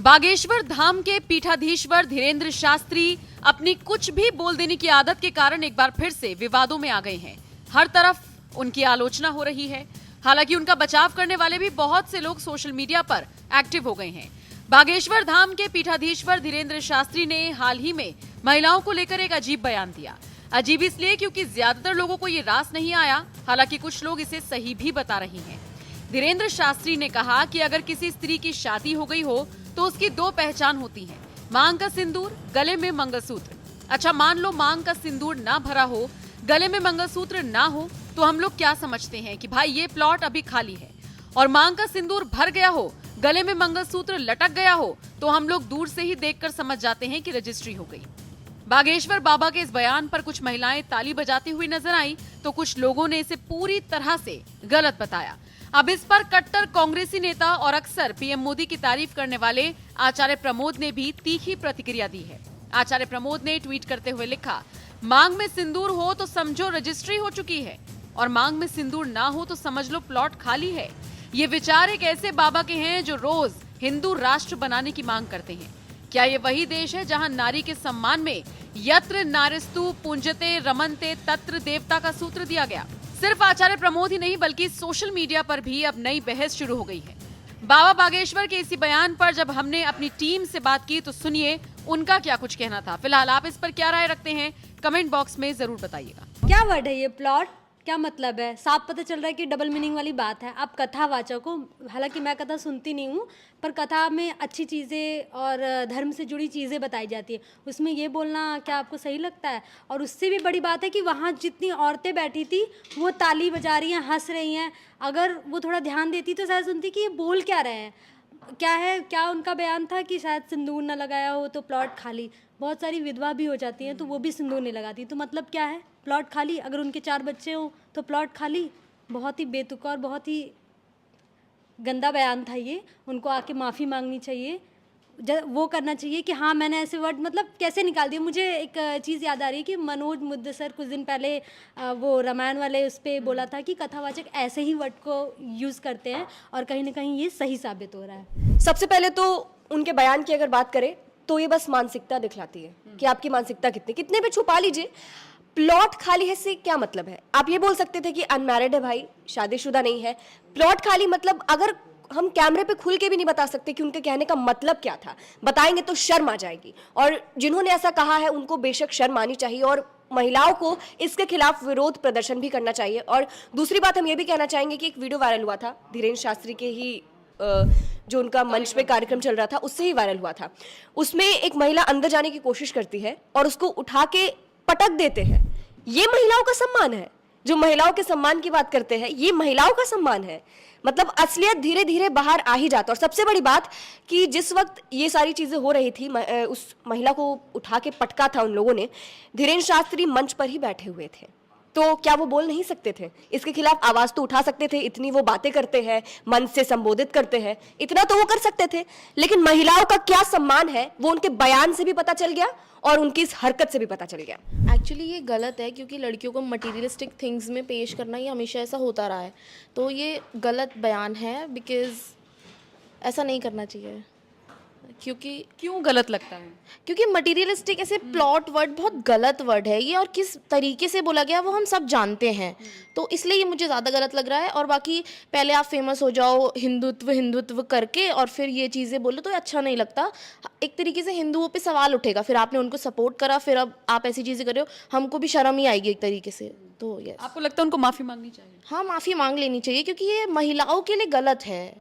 बागेश्वर धाम के पीठाधीश्वर धीरेन्द्र शास्त्री अपनी कुछ भी बोल देने की आदत के कारण एक बार फिर से विवादों में आ गए हैं। हर तरफ उनकी आलोचना हो रही है। हालांकि उनका बचाव करने वाले भी बहुत से लोग सोशल मीडिया पर एक्टिव हो गए हैं। बागेश्वर धाम के पीठाधीश्वर धीरेन्द्र शास्त्री ने हाल ही में महिलाओं को लेकर एक अजीब बयान दिया। अजीब इसलिए क्योंकि ज्यादातर लोगों को ये रास नहीं आया, हालांकि कुछ लोग इसे सही भी बता रहे हैं। धीरेन्द्र शास्त्री ने कहा कि अगर किसी स्त्री की शादी हो गई हो तो उसकी दो पहचान होती हैं, मांग का सिंदूर, गले में मंगलसूत्र। अच्छा, मान लो मांग का सिंदूर ना भरा हो, गले में मंगलसूत्र ना हो, तो हम लोग क्या समझते हैं कि भाई ये प्लॉट अभी खाली है। और मांग का सिंदूर भर गया हो, गले में मंगलसूत्र लटक गया हो, तो हम लोग दूर से ही देखकर समझ जाते हैं कि रजिस्ट्री हो गई। बागेश्वर बाबा के इस बयान पर कुछ महिलाएं ताली बजाती हुई नजर आई, तो कुछ लोगों ने इसे पूरी तरह से गलत बताया। अब इस पर कट्टर कांग्रेसी नेता और अक्सर पीएम मोदी की तारीफ करने वाले आचार्य प्रमोद ने भी तीखी प्रतिक्रिया दी है। आचार्य प्रमोद ने ट्वीट करते हुए लिखा, मांग में सिंदूर हो तो समझो रजिस्ट्री हो चुकी है, और मांग में सिंदूर ना हो तो समझ लो प्लॉट खाली है। ये विचार एक ऐसे बाबा के हैं जो रोज हिंदू राष्ट्र बनाने की मांग करते हैं। क्या ये वही देश है जहां नारी के सम्मान में यत्र नारिस्तु पूंजते रमनते तत्र देवता का सूत्र दिया गया? सिर्फ आचार्य प्रमोद ही नहीं बल्कि सोशल मीडिया पर भी अब नई बहस शुरू हो गई है। बाबा बागेश्वर के इसी बयान पर जब हमने अपनी टीम से बात की तो सुनिए उनका क्या कुछ कहना था। फिलहाल आप इस पर क्या राय रखते हैं, कमेंट बॉक्स में जरूर बताइएगा। क्या वर्ड है ये प्लॉट? क्या मतलब है? साफ पता चल रहा है कि डबल मीनिंग वाली बात है। आप कथावाचक हो, हालांकि मैं कथा सुनती नहीं हूँ, पर कथा में अच्छी चीज़ें और धर्म से जुड़ी चीज़ें बताई जाती है, उसमें ये बोलना क्या आपको सही लगता है? और उससे भी बड़ी बात है कि वहाँ जितनी औरतें बैठी थी वो ताली बजा रही हैं, हंस रही हैं। अगर वो थोड़ा ध्यान देती तो शायद सुनती कि ये बोल क्या रहे हैं, क्या है। क्या उनका बयान था कि शायद सिंदूर न लगाया हो तो प्लॉट खाली। बहुत सारी विधवा भी हो जाती हैं तो वो भी सिंदूर नहीं लगाती, तो मतलब क्या है? प्लॉट खाली। अगर उनके 4 बच्चे हों तो प्लॉट खाली। बहुत ही बेतुका और बहुत ही गंदा बयान था ये। उनको आके माफ़ी मांगनी चाहिए, वो करना चाहिए कि हाँ मैंने ऐसे वर्ड मतलब कैसे निकाल दिए। मुझे एक चीज़ याद आ रही है कि मनोज मुद्दसर कुछ दिन पहले वो रामायण वाले उस पर बोला था कि कथावाचक ऐसे ही वर्ड को यूज़ करते हैं, और कहीं ना कहीं ये सही साबित हो रहा है। सबसे पहले तो उनके बयान की अगर बात करें तो ये बस मानसिकता दिखलाती है कि आपकी मानसिकता कितने भी छुपा लीजिए। प्लॉट खाली है से क्या मतलब है? आप ये बोल सकते थे कि अनमैरिड है भाई, शादीशुदा नहीं है। प्लॉट खाली मतलब अगर हम कैमरे पे खुल के भी नहीं बता सकते कि उनके कहने का मतलब क्या था, बताएंगे तो शर्म आ जाएगी। और जिन्होंने ऐसा कहा है उनको बेशक शर्म आनी चाहिए, और महिलाओं को इसके खिलाफ विरोध प्रदर्शन भी करना चाहिए। और दूसरी बात हम ये भी कहना चाहेंगे कि एक वीडियो वायरल हुआ था धीरेन्द्र शास्त्री के ही जो उनका मंच पे कार्यक्रम चल रहा था उससे ही वायरल हुआ था। उसमें एक महिला अंदर जाने की कोशिश करती है और उसको उठा के पटक देते हैं। ये महिलाओं का सम्मान है? जो महिलाओं के सम्मान की बात करते हैं ये महिलाओं का सम्मान है? मतलब असलियत धीरे धीरे बाहर आ ही जाता। और सबसे बड़ी बात कि जिस वक्त ये सारी चीजें हो रही थी, उस महिला को उठा के पटका था उन लोगों ने, धीरेन्द्र शास्त्री मंच पर ही बैठे हुए थे। तो क्या वो बोल नहीं सकते थे? इसके खिलाफ आवाज तो उठा सकते थे। इतनी वो बातें करते हैं, मन से संबोधित करते हैं, इतना तो वो कर सकते थे। लेकिन महिलाओं का क्या सम्मान है वो उनके बयान से भी पता चल गया और उनकी इस हरकत से भी पता चल गया। एक्चुअली ये गलत है, क्योंकि लड़कियों को मटीरियलिस्टिक थिंग्स में पेश करना ही हमेशा ऐसा होता रहा है। तो ये गलत बयान है, बिकॉज ऐसा नहीं करना चाहिए। क्योंकि क्यों गलत लगता है? क्योंकि मटीरियलिस्टिक ऐसे प्लॉट वर्ड बहुत गलत वर्ड है ये, और किस तरीके से बोला गया वो हम सब जानते हैं, तो इसलिए ये मुझे ज़्यादा गलत लग रहा है। और बाकी पहले आप फेमस हो जाओ हिंदुत्व हिंदुत्व करके और फिर ये चीज़ें बोलो तो अच्छा नहीं लगता। एक तरीके से हिंदुओं पे सवाल उठेगा, फिर आपने उनको सपोर्ट करा, फिर अब आप ऐसी चीज़ें कर रहे हो, हमको भी शर्म ही आएगी एक तरीके से। तो यस, आपको लगता है उनको माफी मांगनी चाहिए? हाँ माफ़ी मांग लेनी चाहिए, क्योंकि ये महिलाओं के लिए गलत है।